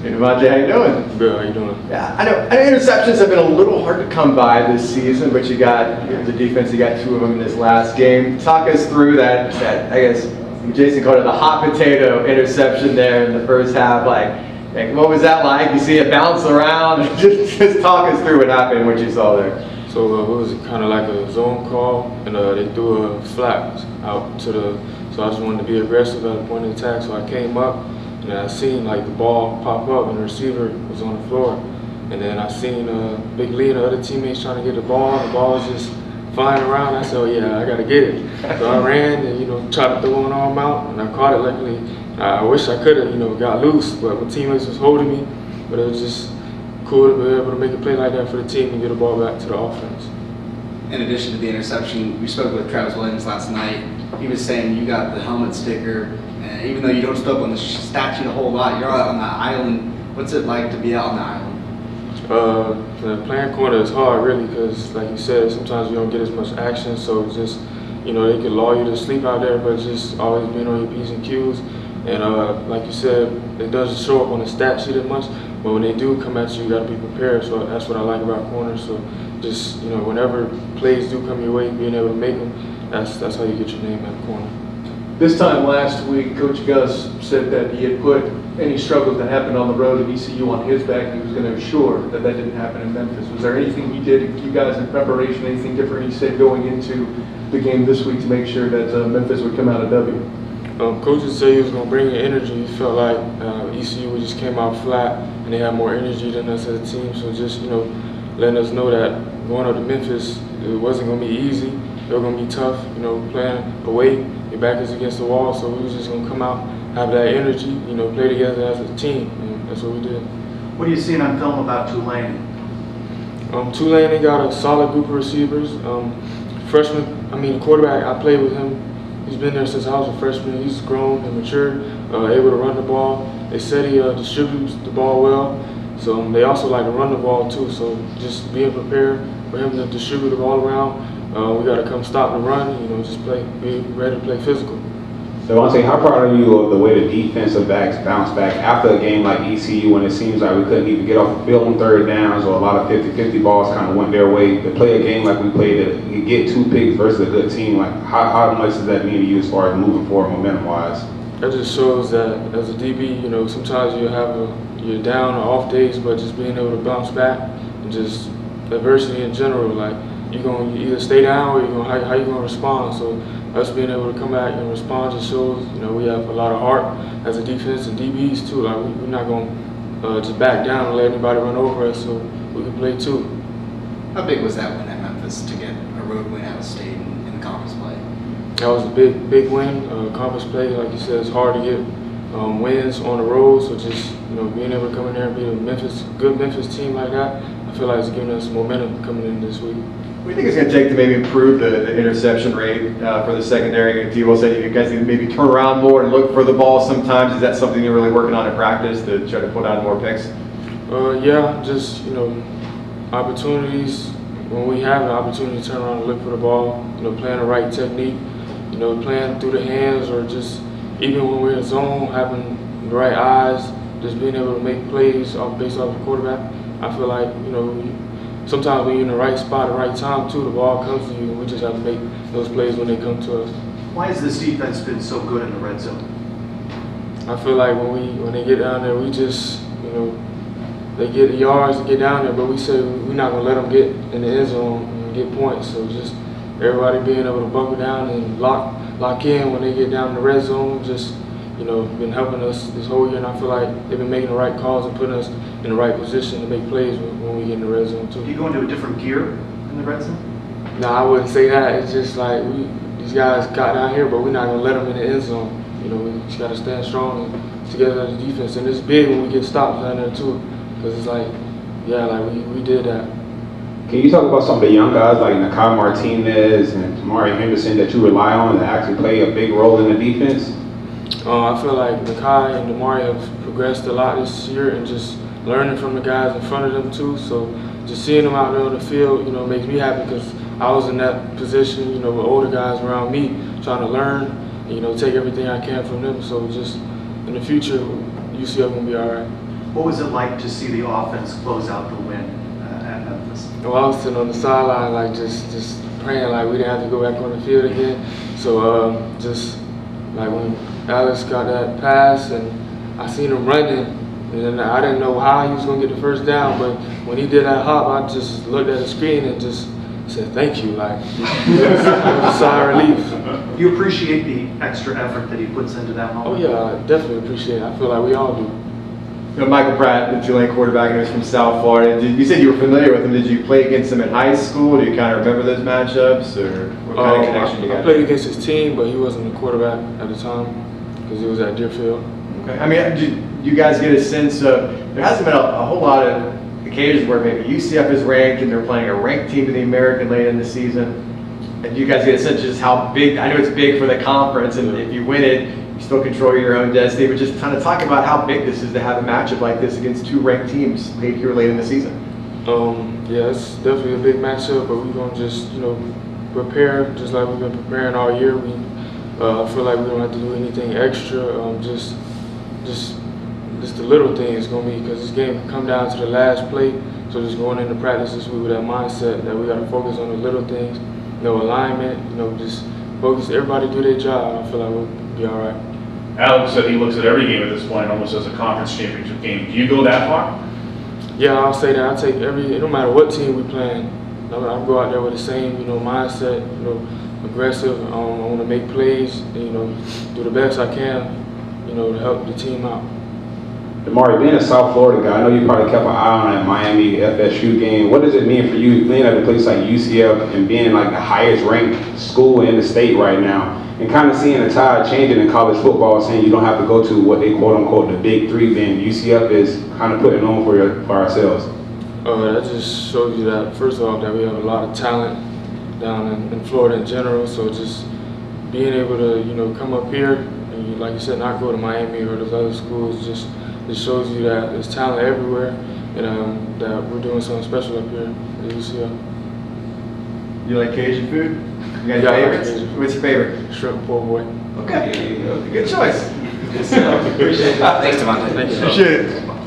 Hey, Davonte, how you doing? Good, how you doing? Yeah, I know interceptions have been a little hard to come by this season, but you got the defense. You got 2 of them in this last game. Talk us through that. I guess Jason called it the hot potato interception there in the first half. Like what was that like? You see it bounce around. just talk us through what happened, what you saw there. So it was kind of like a zone call, and they threw a flat out to the. So I just wanted to be aggressive at the point of attack. So I came up, and I seen like the ball pop up, and the receiver was on the floor. And then I seen a big lead of other teammates trying to get the ball. And the ball was just flying around. I said, "Oh yeah, I gotta get it." So I ran and tried to throw one arm out, and I caught it. Luckily, I wish I could have got loose, but my teammates was holding me. But it was just cool to be able to make a play like that for the team and get the ball back to the offense. In addition to the interception, we spoke with Travis Williams last night. He was saying you got the helmet sticker, and even though you don't show up on the stat sheet a whole lot, you're out on the island. What's it like to be out on the island? Playing corner is hard, really, because like you said, sometimes you don't get as much action. So it's just, they could lull you to sleep out there, but just always being on your P's and Q's. And like you said, it doesn't show up on the stat sheet as much, but when they do come at you, you got to be prepared. So that's what I like about corners. So just, whenever plays do come your way, being able to make them, that's how you get your name at the corner. This time last week, Coach Gus said that he had put any struggles that happened on the road at ECU on his back. He was going to assure that that didn't happen in Memphis. Was there anything he did, you guys in preparation, anything different he said going into the game this week to make sure that Memphis would come out a W? Coaches said he was going to bring in energy. He felt like ECU just came out flat and they had more energy than us as a team. So just, letting us know that going up to Memphis, it wasn't going to be easy. They were going to be tough, playing away. Your back is against the wall, so we was just going to come out, have that energy, play together as a team, and that's what we did. What are you seeing on film about Tulane? Tulane, they got a solid group of receivers. The quarterback, I played with him. He's been there since I was a freshman. He's grown and matured, able to run the ball. They said he distributes the ball well, so they also like to run the ball too. So just being prepared for him to distribute the ball around. We got to come stop the run, just be ready to play physical. Davonte, how proud are you of the way the defensive backs bounced back after a game like ECU when it seems like we couldn't even get off the field on third downs, or a lot of 50-50 balls kind of went their way? To play a game like we played, to get 2 picks versus a good team, like how much does that mean to you as far as moving forward momentum-wise? That just shows that as a DB, sometimes you're down or off days, but just being able to bounce back and just adversity in general, like you're going to either stay down or how you going to respond. So us being able to come back and respond just shows, we have a lot of heart as a defense and DBs too. Like we're not going to just back down and let anybody run over us, so we can play too. How big was that win at Memphis to get a road win out of state in conference play? That was a big win. Conference play, like you said, it's hard to get wins on the road. So just being able to come in there and beat a good Memphis team like that, I feel like it's giving us momentum coming in this week. What do you think it's going to take to maybe improve the interception rate for the secondary? Devo said you guys need to maybe turn around more and look for the ball sometimes. Is that something you're really working on in practice to try to put on more picks? Yeah, just opportunities. When we have an opportunity to turn around and look for the ball, playing the right technique, playing through the hands, or just even when we're in zone, having the right eyes, just being able to make plays based off the quarterback. I feel like sometimes when you're in the right spot at the right time too, the ball comes to you, and we just have to make those plays when they come to us. Why has this defense been so good in the red zone? I feel like when they get down there, we just, they get yards to get down there, but we say we're not going to let them get in the end zone and get points. So just everybody being able to buckle down and lock in when they get down in the red zone, just, been helping us this whole year. And I feel like they've been making the right calls and putting us in the right position to make plays when we get in the red zone too. Do you go into a different gear in the red zone? No, I wouldn't say that. It's just like these guys got down here, but we're not going to let them in the end zone. We just got to stand strong and together as a defense. And it's big when we get stops down there too, because it's like, yeah, like we did that. Can you talk about some of the young guys like Nakai Martinez and Tamari Henderson that you rely on to actually play a big role in the defense? I feel like Nakai and Damari have progressed a lot this year, and just learning from the guys in front of them too. So just seeing them out there on the field, makes me happy, because I was in that position, with older guys around me trying to learn, and, take everything I can from them. So just in the future, UCF gonna be all right. What was it like to see the offense close out the win at Memphis? Well, I was sitting on the sideline, like just praying, like we didn't have to go back on the field again. So just like when Alex got that pass and I seen him running, and I didn't know how he was gonna get the first down, but when he did that hop, I just looked at the screen and just said thank you. Like it was a sigh of relief. Do you appreciate the extra effort that he puts into that Oh moment? yeah, I definitely appreciate it. I feel like we all do. You know, Michael Pratt, the Tulane quarterback, and he was from South Florida. You said you were familiar with him. Did you play against him in high school? Do you kind of remember those matchups, or what kind of connection you got? I played against his team, but he wasn't the quarterback at the time because he was at Deerfield. Okay. I mean, do you guys get a sense of, there hasn't been a whole lot of occasions where maybe UCF is ranked and they're playing a ranked team in the American late in the season. And do you guys get a sense of just how big, I know it's big for the conference, and if you win it, you still control your own destiny, but just kind of talk about how big this is to have a matchup like this against two ranked teams late here late in the season. Yeah, it's definitely a big matchup, but we're going to just, prepare just like we've been preparing all year. We feel like we don't have to do anything extra, just the little things going to be, because this game come down to the last play, so just going into practice this week with that mindset that we got to focus on the little things, alignment, just focus, everybody do their job. I feel like we'll be all right. Alex said he looks at every game at this point almost as a conference championship game. Do you go that far? Yeah, I'll say that. I take no matter what team we playing, I go out there with the same, mindset, aggressive. I want to make plays, and, do the best I can, to help the team out. Damari, being a South Florida guy, I know you probably kept an eye on that Miami FSU game. What does it mean for you playing at a place like UCF and being like the highest ranked school in the state right now, and kind of seeing the tide changing in college football, saying you don't have to go to what they quote unquote the big three, then UCF is kind of putting on for ourselves? That just shows you that, first of all, that we have a lot of talent down in Florida in general. So just being able to, come up here and, like you said, not go to Miami or those other schools, it shows you that there's talent everywhere, and that we're doing something special up here at UCF. You like Cajun food? You got Yeah, I like favorites? Cajun food. What's your favorite? Shrimp po' boy. Okay, good choice. Appreciate it. Thanks, Davonte. Thank you. Appreciate it.